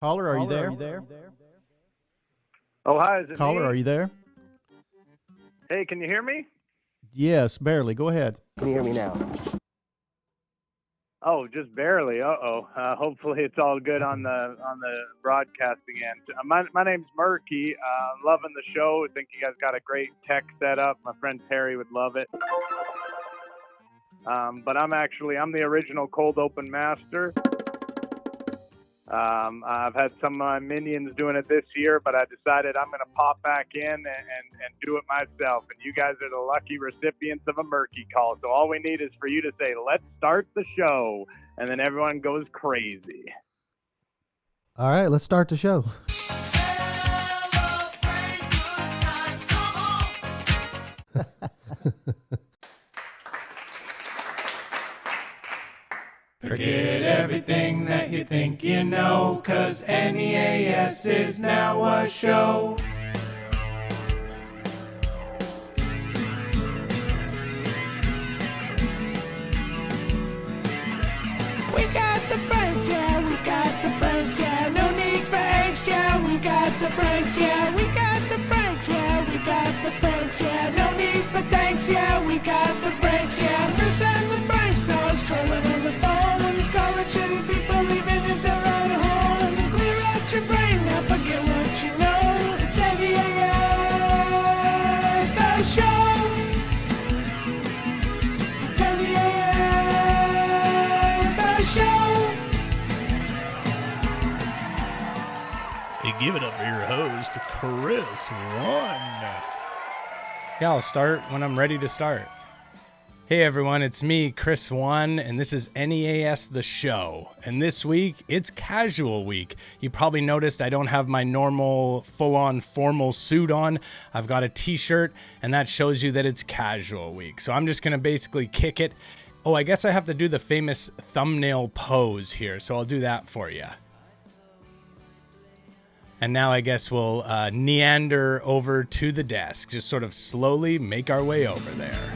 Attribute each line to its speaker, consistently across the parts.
Speaker 1: Caller, are you there?
Speaker 2: Oh, hi, is it
Speaker 1: Caller,
Speaker 2: me?
Speaker 1: are you there?
Speaker 2: Hey, can you hear me?
Speaker 1: Yes, barely. Go ahead.
Speaker 3: Can you hear me now?
Speaker 2: Oh, just barely. Hopefully it's all good on the broadcasting end. My name's Murky. Loving the show. I think you guys got a great tech setup. My friend Terry would love it. But I'm the original cold open master. I've had some of my minions doing it this year, but I decided I'm going to pop back in and do it myself. And you guys are the lucky recipients of a Murky call. So all we need is for you to say, let's start the show. And then everyone goes crazy.
Speaker 1: All right, let's start the show.
Speaker 4: Forget everything that you think you know, 'cause NEAS is now a show. We got the pranks, yeah, we got the pranks, yeah, no need for angst, yeah, we got the pranks, yeah, we got the pranks, yeah, we got the pranks, yeah, no need for thanks, yeah, we got the pranks, yeah, Chris and the pranksters trolling on the phone. People leaving in their own hole and clear out your brain. Now forget what you know. It's NEAS, the show. It's NEAS, the show.
Speaker 5: Hey, give it up for your host, Chris One.
Speaker 4: Yeah, I'll start when I'm ready to start. Hey everyone, it's me, Chris One, and this is NEAS The Show. And this week, it's casual week. You probably noticed I don't have my normal full-on formal suit on. I've got a t-shirt, and that shows you that it's casual week. So I'm just gonna basically kick it. Oh, I guess I have to do the famous thumbnail pose here, so I'll do that for you. And now I guess we'll neander over to the desk, just sort of slowly make our way over there.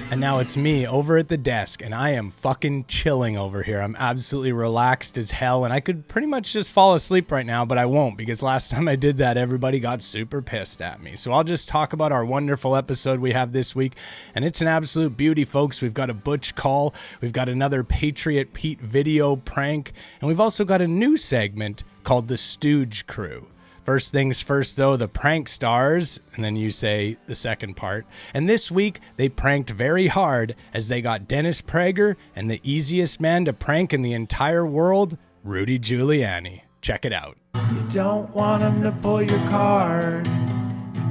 Speaker 4: And now it's me over at the desk, and I am fucking chilling over here. I'm absolutely relaxed as hell, and I could pretty much just fall asleep right now, but I won't, because last time I did that, everybody got super pissed at me. So I'll just talk about our wonderful episode we have this week, and it's an absolute beauty, folks. We've got a Butch call, we've got another Patriot Pete video prank, and we've also got a new segment called the Stooge Crew. First things first, though, the prank stars, and then you say the second part. And this week, they pranked very hard as they got Dennis Prager and the easiest man to prank in the entire world, Rudy Giuliani. Check it out. You don't want them to pull your card,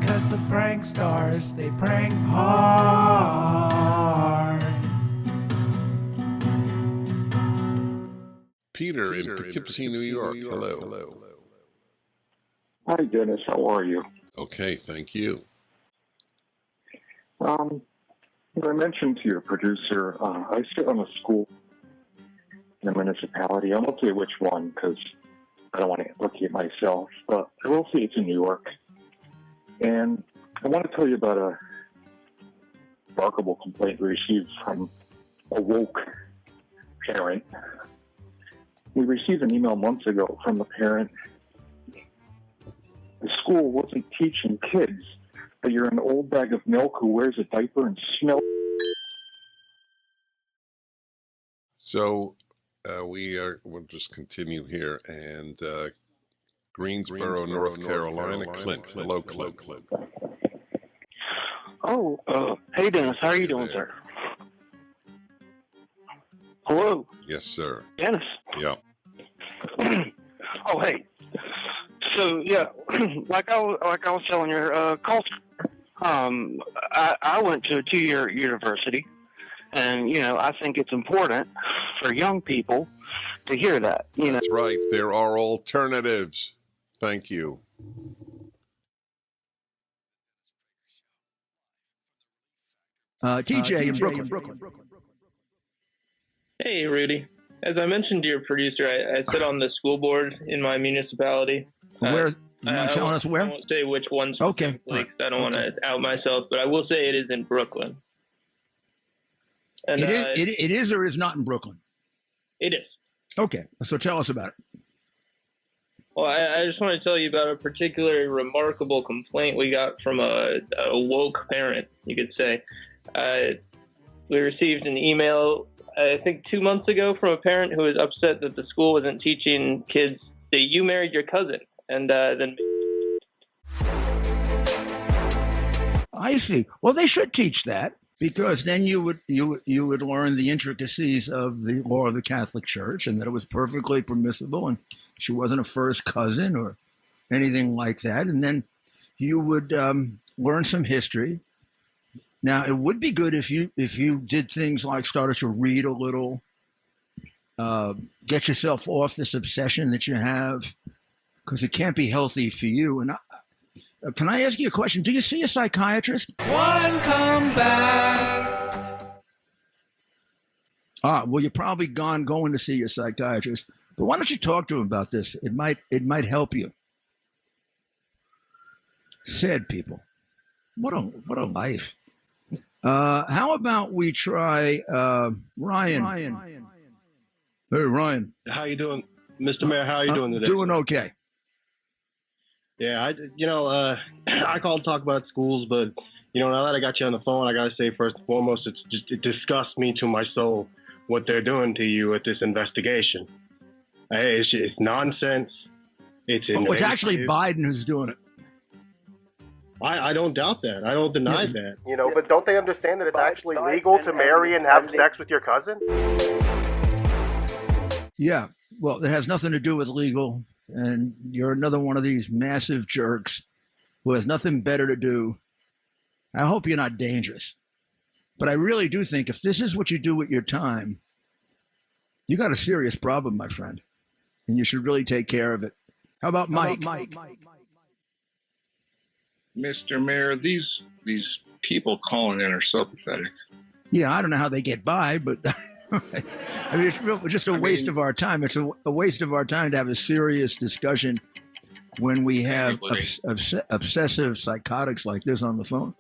Speaker 4: because the prank stars, they prank hard.
Speaker 6: Peter in Poughkeepsie, New York. Hello.
Speaker 7: Hi, Dennis. How are you?
Speaker 6: Okay, thank you.
Speaker 7: I mentioned to your producer, I sit on a school in a municipality. I won't say which one because I don't want to implicate myself, but I will say it's in New York. And I want to tell you about a remarkable complaint we received from a woke parent. We received an email months ago from a parent. The school wasn't teaching kids that you're an old bag of milk who wears a diaper and smells.
Speaker 6: So we'll just continue here. And Greensboro, North Carolina, Clint. Hello, Clint.
Speaker 7: Oh, hey, Dennis. How are you doing, sir? Hello?
Speaker 6: Yes, sir.
Speaker 7: Dennis?
Speaker 6: Yeah.
Speaker 7: Oh, hey. So, yeah, like I was telling your culture, I went to a 2-year university, and, you know, I think it's important for young people to hear that. You know,
Speaker 6: That's right. There are alternatives. Thank you.
Speaker 8: TJ in Brooklyn.
Speaker 9: Hey, Rudy. As I mentioned to your producer, I sit on the school board in my municipality.
Speaker 8: Where? You mind telling us where?
Speaker 9: I won't say which one
Speaker 8: Okay.
Speaker 9: specifically, because I don't want to out myself, but I will say it is in Brooklyn. And
Speaker 8: It is or is not in Brooklyn?
Speaker 9: it is.
Speaker 8: Okay, so tell us about it.
Speaker 9: Well, I just want to tell you about a particularly remarkable complaint we got from a woke parent, you could say. We received an email, I think 2 months ago, from a parent who was upset that the school wasn't teaching kids that you married your cousin. And then...
Speaker 3: I see. Well, they should teach that.
Speaker 8: Because then you would learn the intricacies of the law of the Catholic Church, and that it was perfectly permissible, and she wasn't a first cousin or anything like that. And then you would learn some history. Now, it would be good if you did things like started to read a little, get yourself off this obsession that you have, because it can't be healthy for you. And can I ask you a question? Do you see a psychiatrist?
Speaker 10: One come back.
Speaker 8: Well, you're probably going to see your psychiatrist. But why don't you talk to him about this? It might help you. Sad people. What a life. How about we try Ryan? Hey, Ryan.
Speaker 11: How you doing, Mr. Mayor? How are you doing today?
Speaker 8: Doing okay.
Speaker 11: Yeah, I called to talk about schools, but now that I got you on the phone, I gotta say first and foremost, it disgusts me to my soul what they're doing to you at this investigation. Hey, it's nonsense. It's
Speaker 8: actually Biden who's doing it.
Speaker 11: I don't doubt that. I don't deny that.
Speaker 12: But don't they understand that it's actually legal to marry and have sex with your cousin?
Speaker 8: Yeah. Well, it has nothing to do with legal. And you're another one of these massive jerks who has nothing better to do. I hope you're not dangerous. But I really do think if this is what you do with your time, you got a serious problem, my friend. And you should really take care of it. How about Mike?
Speaker 13: Mr. Mayor, these people calling in are so pathetic.
Speaker 8: Yeah, I don't know how they get by, but I mean, it's just a waste of our time. It's a waste of our time to have a serious discussion when we have obsessive psychotics like this on the phone.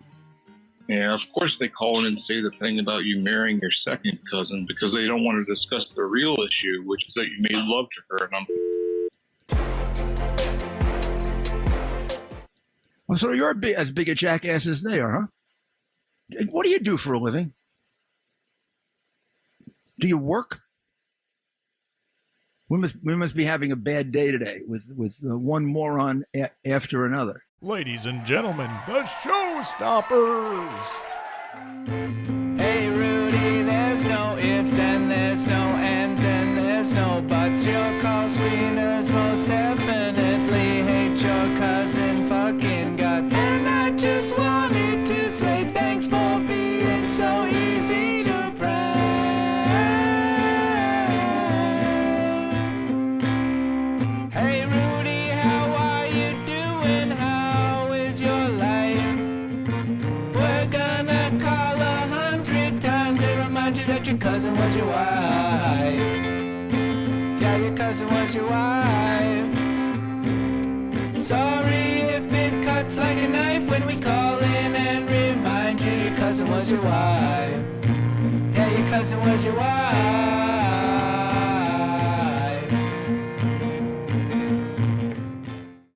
Speaker 13: Yeah, of course they call in and say the thing about you marrying your second cousin because they don't want to discuss the real issue, which is that you made love to her.
Speaker 8: Well, so you're as big a jackass as they are, huh? What do you do for a living? Do you work? We must be having a bad day today with one moron after another.
Speaker 5: Ladies and gentlemen, the Showstoppers.
Speaker 10: Hey Rudy, there's no ifs and there's no ands and there's no buts. Your call screeners most definitely hate your cousin fucking guts. And I just wanted to say thanks for being so easy to prank. Hey Rudy, how are you doing? How is your life? We're gonna call 100 times to remind you that your cousin was your wife. Yeah, your cousin was your wife. Sorry if it cuts like a knife when we call in and remind you your cousin was your wife. Yeah, your cousin was your wife.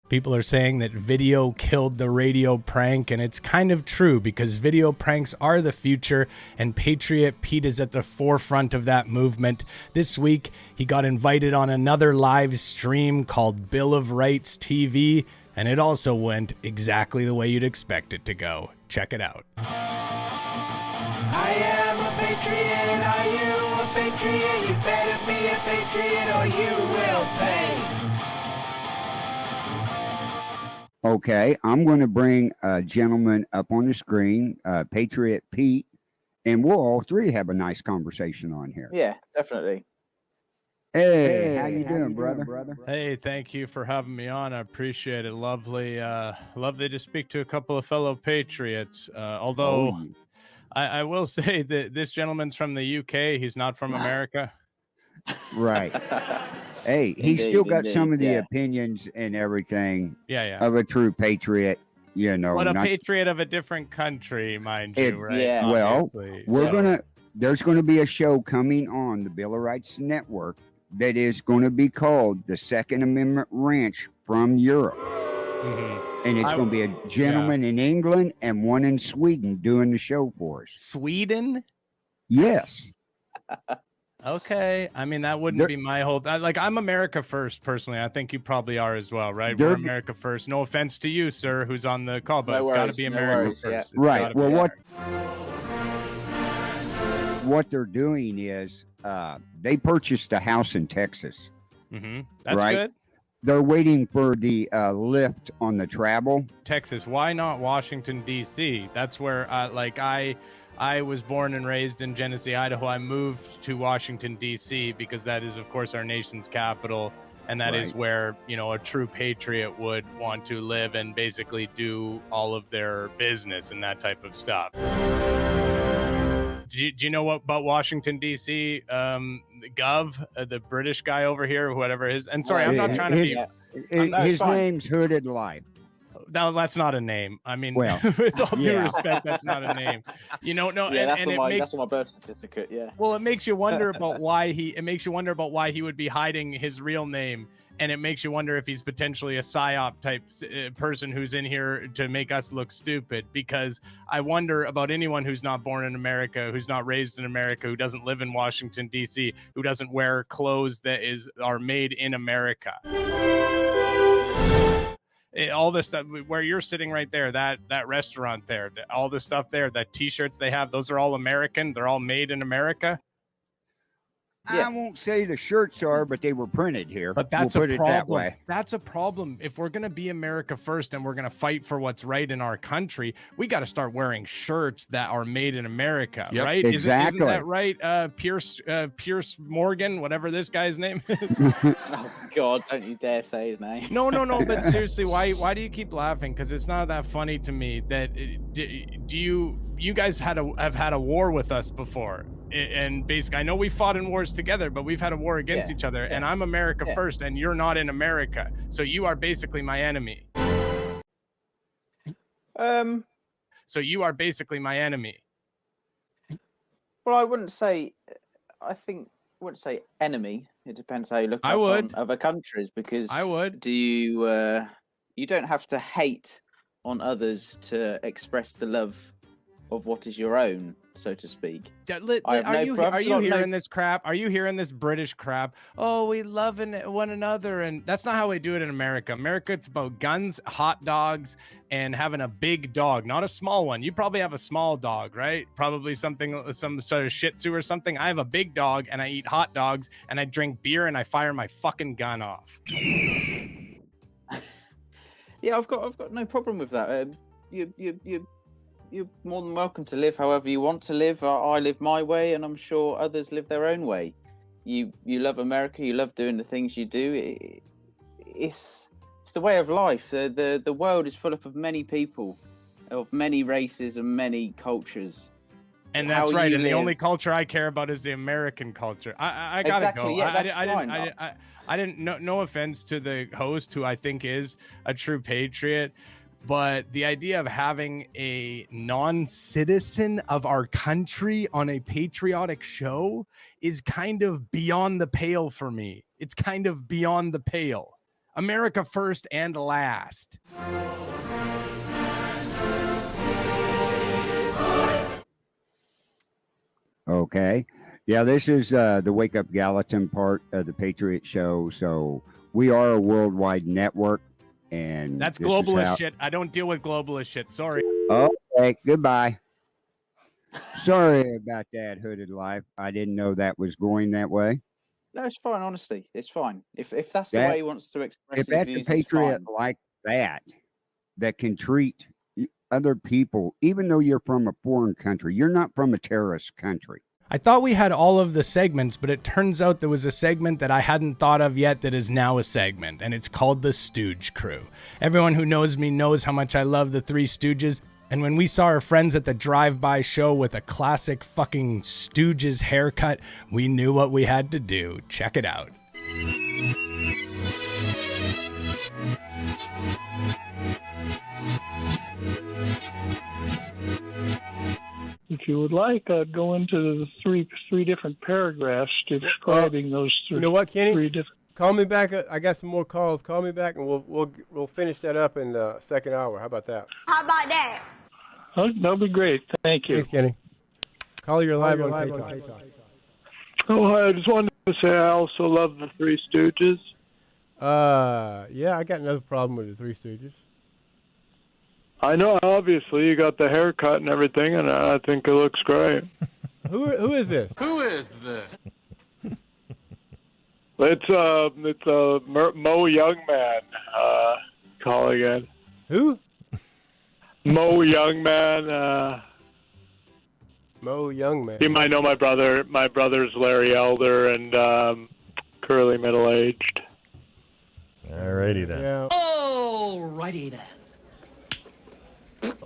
Speaker 4: People are saying that video killed the radio prank, and it's kind of true because video pranks are the future, and Patriot Pete is at the forefront of that movement. This week, he got invited on another live stream called Bill of Rights TV, and it also went exactly the way you'd expect it to go. Check it out.
Speaker 10: I am a patriot, are you a patriot? You better be a patriot or you will pay.
Speaker 14: Okay, I'm going to bring a gentleman up on the screen, Patriot Pete, and we'll all three have a nice conversation on here.
Speaker 15: Yeah, definitely.
Speaker 14: Hey, how you doing, brother?
Speaker 4: Hey, thank you for having me on. I appreciate it. Lovely to speak to a couple of fellow patriots. Although I will say that this gentleman's from the UK. He's not from America.
Speaker 14: Right. Hey, he's still got some of the opinions and everything of a true patriot, you know.
Speaker 4: But a patriot of a different country, mind you, right?
Speaker 14: Yeah. Well, we're there's going to be a show coming on the Bill of Rights Network that is going to be called the Second Amendment Ranch from Europe. And it's going to be a gentleman in England and one in Sweden doing the show for us.
Speaker 4: Sweden?
Speaker 14: Yes.
Speaker 4: Okay. I mean, that wouldn't be my whole... I'm America first, personally. I think you probably are as well, right? We're America first. No offense to you, sir, who's on the call, but it's got to be America first.
Speaker 14: Yeah. Right. Well, what they're doing is they purchased a house in Texas.
Speaker 4: That's good.
Speaker 14: They're waiting for the lift on the travel.
Speaker 4: Texas. Why not Washington, D.C.? That's where, I was born and raised in Genesee, Idaho. I moved to Washington, D.C. because that is, of course, our nation's capital. And that is where, a true patriot would want to live and basically do all of their business and that type of stuff. Do you know what about Washington, D.C.? Gov, the British guy over here, whatever his... And sorry, I'm not trying to be...
Speaker 14: His name's Hooded Life.
Speaker 4: No, that's not a name. I mean,
Speaker 14: well,
Speaker 4: with all due respect, that's not a name. No,
Speaker 15: that's on my birth certificate. Yeah.
Speaker 4: Well, it makes you wonder about why he would be hiding his real name, and it makes you wonder if he's potentially a psyop type person who's in here to make us look stupid. Because I wonder about anyone who's not born in America, who's not raised in America, who doesn't live in Washington D.C., who doesn't wear clothes that are made in America. All this stuff where you're sitting right there, that restaurant there, all the stuff there, that t-shirts they have, those are all American. They're all made in America.
Speaker 14: I won't say the shirts are, but they were printed here.
Speaker 4: But that's
Speaker 14: we'll put
Speaker 4: a
Speaker 14: it
Speaker 4: problem.
Speaker 14: that way.
Speaker 4: That's a problem. If we're going to be America first and we're going to fight for what's right in our country, we got to start wearing shirts that are made in America, right?
Speaker 14: Exactly.
Speaker 4: Isn't that right? Pierce Morgan, whatever this guy's name is.
Speaker 15: Oh God, don't you dare say his name.
Speaker 4: No. But seriously, why do you keep laughing? Because it's not that funny to me. That you guys have had a war with us before. And basically, I know we fought in wars together, but we've had a war against each other. And I'm America first, and you're not in America. So you are basically my enemy. So you are basically my enemy.
Speaker 15: Well, I wouldn't say enemy. It depends how you look at on other countries, because
Speaker 4: I would.
Speaker 15: Do you don't have to hate on others to express the love of what is your own, so to speak.
Speaker 4: Are you hearing this crap? Are you hearing this British crap? Oh, we love one another, and that's not how we do it in America. America, it's about guns, hot dogs, and having a big dog, not a small one. You probably have a small dog, right? Probably some sort of Shih Tzu or something. I have a big dog, and I eat hot dogs, and I drink beer, and I fire my fucking gun off.
Speaker 15: Yeah, I've got no problem with that. You're more than welcome to live however you want to live. I live my way, and I'm sure others live their own way. You love America. You love doing the things you do. It's the way of life. The world is full of many people, of many races and many cultures.
Speaker 4: And that's right. And the only culture I care about is the American culture. I gotta go.
Speaker 15: Yeah, that's
Speaker 4: I didn't. No offense to the host, who I think is a true patriot. But the idea of having a non-citizen of our country on a patriotic show is kind of beyond the pale for me. It's kind of beyond the pale. America first and last.
Speaker 14: Okay. Yeah, this is the Wake Up Gallatin part of the Patriot Show. So we are a worldwide network. And
Speaker 4: that's globalist shit. I don't deal with globalist shit. Sorry.
Speaker 14: Okay, goodbye. Sorry about that, Hooded Life. I didn't know that was going that way.
Speaker 15: No, it's fine. Honestly, it's fine. If that's the way he wants to express his
Speaker 14: views,
Speaker 15: it's
Speaker 14: a patriot
Speaker 15: fine.
Speaker 14: like that can treat other people, even though you're from a foreign country, you're not from a terrorist country.
Speaker 4: I thought we had all of the segments, but it turns out there was a segment that I hadn't thought of yet that is now a segment, and it's called the Stooge Crew. Everyone who knows me knows how much I love the Three Stooges, and when we saw our friends at the drive-by show with a classic fucking Stooges haircut, we knew what we had to do. Check it out.
Speaker 5: If
Speaker 16: you would like, I'd go into the three different paragraphs describing those three.
Speaker 17: You know what, Kenny?
Speaker 16: Three different.
Speaker 17: Call me back. I got some more calls. Call me back, and we'll finish that up in the second hour. How about that?
Speaker 18: How about that?
Speaker 16: Oh, that'll be great. Thank you.
Speaker 17: Thanks, Kenny. Call your live on K-Talk.
Speaker 16: Oh, I just wanted to say I also love the Three Stooges.
Speaker 17: Yeah, I got another problem with the Three Stooges.
Speaker 16: I know, obviously, you got the haircut and everything, and I think it looks great.
Speaker 17: Who is this?
Speaker 10: Who is this?
Speaker 16: It's Mo Youngman calling in.
Speaker 17: Who?
Speaker 16: Mo Youngman.
Speaker 17: Mo Youngman.
Speaker 16: You might know my brother. My brother's Larry Elder and curly middle-aged.
Speaker 19: Alrighty then.
Speaker 17: Yeah.
Speaker 20: Alrighty then.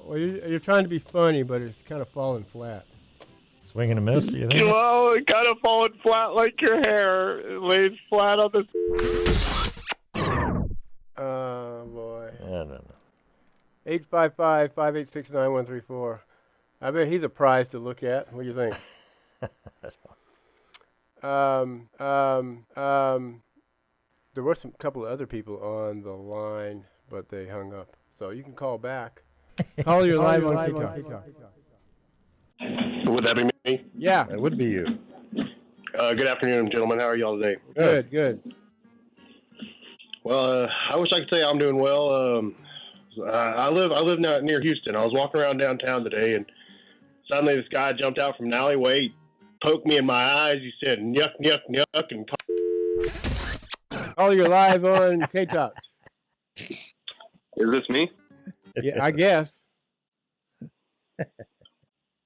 Speaker 17: Well, you're trying to be funny, but it's kind of falling flat.
Speaker 19: Swing and a miss, you think?
Speaker 16: Well, it kind of falling flat like your hair. It lays flat on the...
Speaker 17: Oh, boy.
Speaker 19: I don't know.
Speaker 17: 855-586-9134. I bet he's a prize to look at. What do you think? There were some couple of other people on the line, but they hung up. So you can call back. Call your live on K-Talk.
Speaker 11: Would that be me?
Speaker 17: Yeah.
Speaker 19: It would be you.
Speaker 11: Good afternoon, gentlemen. How are y'all today?
Speaker 17: Good.
Speaker 11: Well, I wish I could say I'm doing well. I live now near Houston. I was walking around downtown today, and suddenly this guy jumped out from an alleyway, poked me in my eyes. He said, "Nyuk, nyuk, nyuk," and
Speaker 17: Call your live on K-Talk.
Speaker 21: Is this me?
Speaker 17: Yeah, I guess.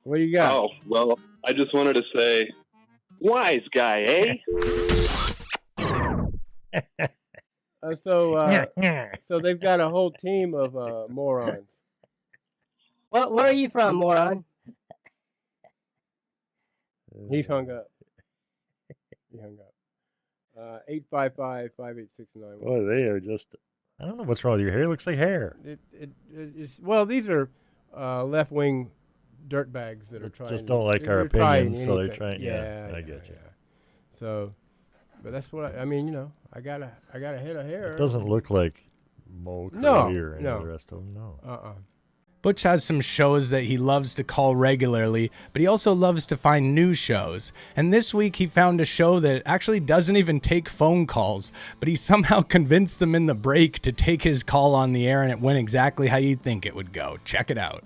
Speaker 17: What do you got?
Speaker 21: Oh, well, I just wanted to say, wise guy, eh?
Speaker 17: So they've got a whole team of morons.
Speaker 20: Well, where are you from, moron?
Speaker 17: He's hung up. He hung up. 855-586-9134.
Speaker 19: Boy, they are just... I don't know what's wrong with your hair. It looks like hair.
Speaker 17: Well, these are left-wing dirtbags that are trying.
Speaker 19: Just don't like our opinions, so they're trying. Yeah, I get you.
Speaker 17: Yeah. So, but that's what I mean. You know, I got a head of hair.
Speaker 19: It doesn't look like Mo Curry or any of the rest of them. No.
Speaker 4: Butch has some shows that he loves to call regularly, but he also loves to find new shows. And this week he found a show that actually doesn't even take phone calls, but he somehow convinced them in the break to take his call on the air, and it went exactly how you'd think it would go. Check it out.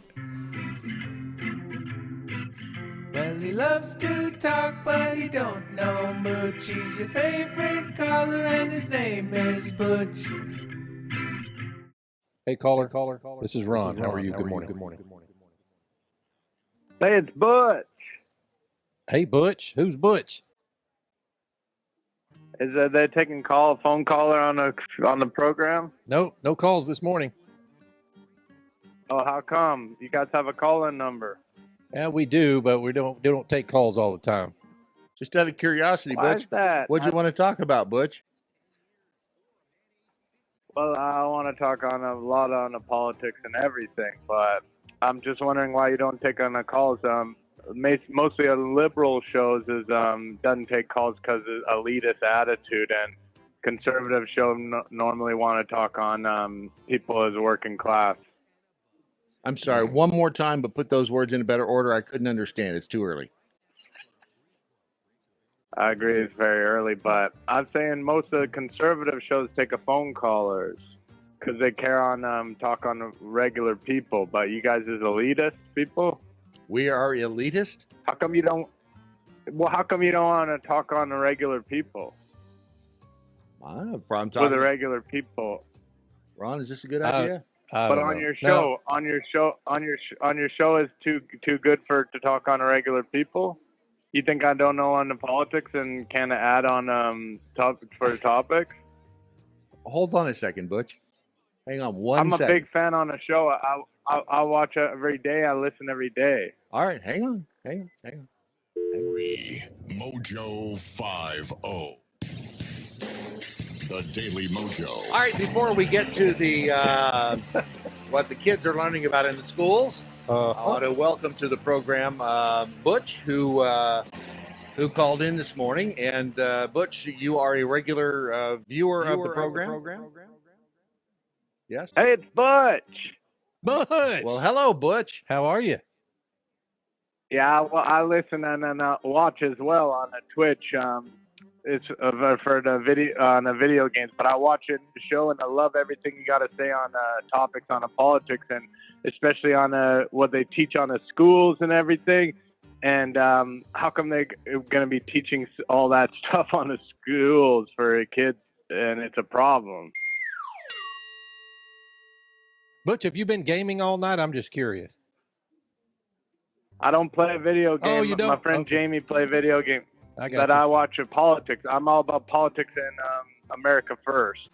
Speaker 10: Well, he loves to talk, but he don't know much. He's your favorite caller, and his name is Butch.
Speaker 22: Hey, caller. This is Ron. How are you? Good morning.
Speaker 2: Hey, it's Butch.
Speaker 22: Hey, Butch. Who's Butch?
Speaker 2: Is they taking phone caller on the program?
Speaker 22: No calls this morning.
Speaker 2: Oh, how come? You guys have a call-in number.
Speaker 22: Yeah, we do, but we don't take calls all the time.
Speaker 23: Just out of curiosity,
Speaker 2: Why
Speaker 23: Butch.
Speaker 2: is that?
Speaker 23: What'd you want to talk about, Butch?
Speaker 2: Well, I want to talk on a lot on the politics and everything, but I'm just wondering why you don't take on the calls. Mostly liberal shows doesn't take calls because of elitist attitude, and conservative shows normally want to talk on people as working class.
Speaker 23: I'm sorry, one more time, but put those words in a better order. I couldn't understand. It's too early.
Speaker 2: I agree, it's very early, but I'm saying most of the conservative shows take a phone callers because they care on talk on regular people. But you guys is elitist people.
Speaker 23: We are elitist.
Speaker 2: How come you don't? Well, how come you don't want to talk on the regular people?
Speaker 23: I don't have a problem
Speaker 2: With
Speaker 23: talking
Speaker 2: the regular people.
Speaker 23: Ron, is this a good idea?
Speaker 2: But on your show, on your show is too good to talk on the regular people. You think I don't know on the politics and can add on topics?
Speaker 23: Hold on a second, Butch. Hang on one
Speaker 2: I'm
Speaker 23: second.
Speaker 2: a big fan on the show. I watch it every day. I listen every day.
Speaker 23: All right, hang on.
Speaker 24: 3 Mojo 50.
Speaker 1: The Daily Mojo.
Speaker 23: All right, before we get to the what the kids are learning about in the schools, I want to welcome to the program Butch, who called in this morning. And Butch, you are a regular viewer of the program. Yes.
Speaker 2: Hey, it's Butch.
Speaker 23: Butch. Well, hello, Butch. How are you?
Speaker 2: Yeah, well, I listen and watch as well on Twitch. It's for the video games, but I watch it in the show, and I love everything you got to say on topics on politics, and especially on what they teach on the schools and everything. And how come they're going to be teaching all that stuff on the schools for kids, and it's a problem?
Speaker 22: Butch, have you been gaming all night? I'm just curious.
Speaker 2: I don't play video games.
Speaker 22: Oh, you don't?
Speaker 2: My friend
Speaker 22: Okay.
Speaker 2: Jamie play video games.
Speaker 22: I got
Speaker 2: But
Speaker 22: you.
Speaker 2: I watch politics. I'm all about politics and America first.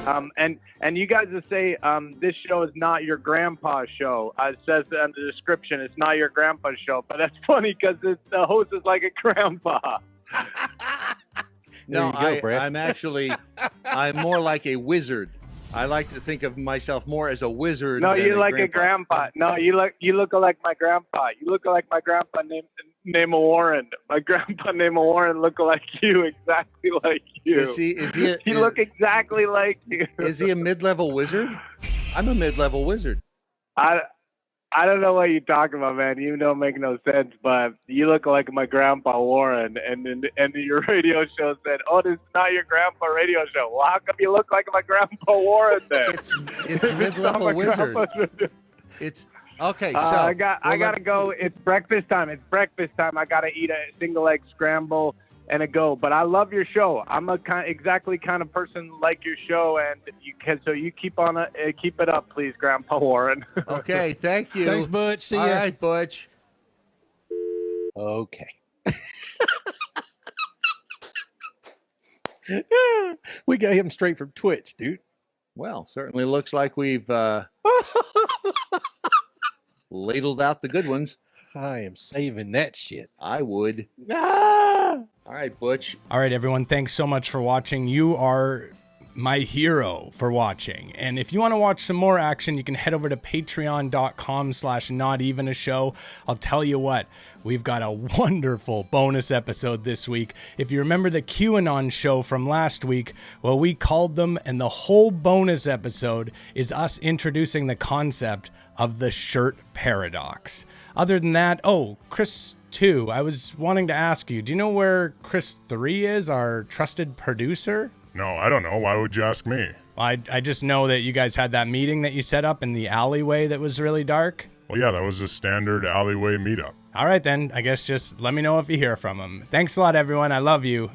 Speaker 2: And you guys will say this show is not your grandpa's show. It says in the description, it's not your grandpa's show. But that's funny because the host is like a grandpa.
Speaker 23: No,
Speaker 22: There you go, Brad.
Speaker 23: I'm more like a wizard. I like to think of myself more as a wizard.
Speaker 2: No,
Speaker 23: than
Speaker 2: you're like
Speaker 23: grandpa.
Speaker 2: a grandpa. No, you look like my grandpa. You look like my grandpa named Warren. My grandpa named Warren look like you, exactly like you.
Speaker 23: Is he
Speaker 2: you look exactly like you.
Speaker 23: Is he a mid-level wizard? I'm a mid-level wizard.
Speaker 2: I don't know what you're talking about, man. You don't make no sense, but you look like my grandpa Warren, and your radio show said, "Oh, this is not your grandpa radio show." Well, how come you look like my grandpa Warren then?
Speaker 23: It's mid-level wizard. It's okay. So
Speaker 2: I gotta go. It's breakfast time. I gotta eat a single egg scramble and a go. But I love your show. I'm a exactly kind of person like your show, and so you keep it up, please, Grandpa Warren.
Speaker 23: Okay, thank you.
Speaker 22: Thanks, Butch. See ya.
Speaker 23: All right, Butch.
Speaker 22: Okay. We got him straight from Twitch, dude.
Speaker 23: Well, certainly looks like we've ladled out the good ones.
Speaker 22: I am saving that shit.
Speaker 23: I would.
Speaker 22: Ah!
Speaker 23: All right, Butch.
Speaker 4: All right, everyone. Thanks so much for watching. You are my hero for watching. And if you want to watch some more action, you can head over to patreon.com/notevenashow. I'll tell you what, we've got a wonderful bonus episode this week. If you remember the QAnon show from last week, well, we called them, and the whole bonus episode is us introducing the concept of the shirt paradox. Other than that, Chris 2, I was wanting to ask you, do you know where Chris 3 is, our trusted producer?
Speaker 1: No, I don't know. Why would you ask me?
Speaker 4: I just know that you guys had that meeting that you set up in the alleyway that was really dark.
Speaker 1: Well, yeah, that was a standard alleyway meetup.
Speaker 4: All right, then. I guess just let me know if you hear from him. Thanks a lot, everyone. I love you.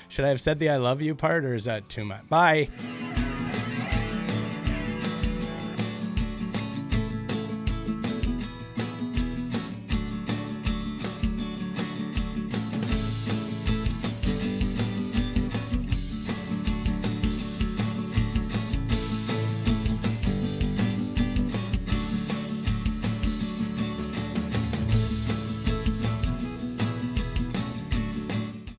Speaker 4: Should I have said the I love you part, or is that too much? Bye.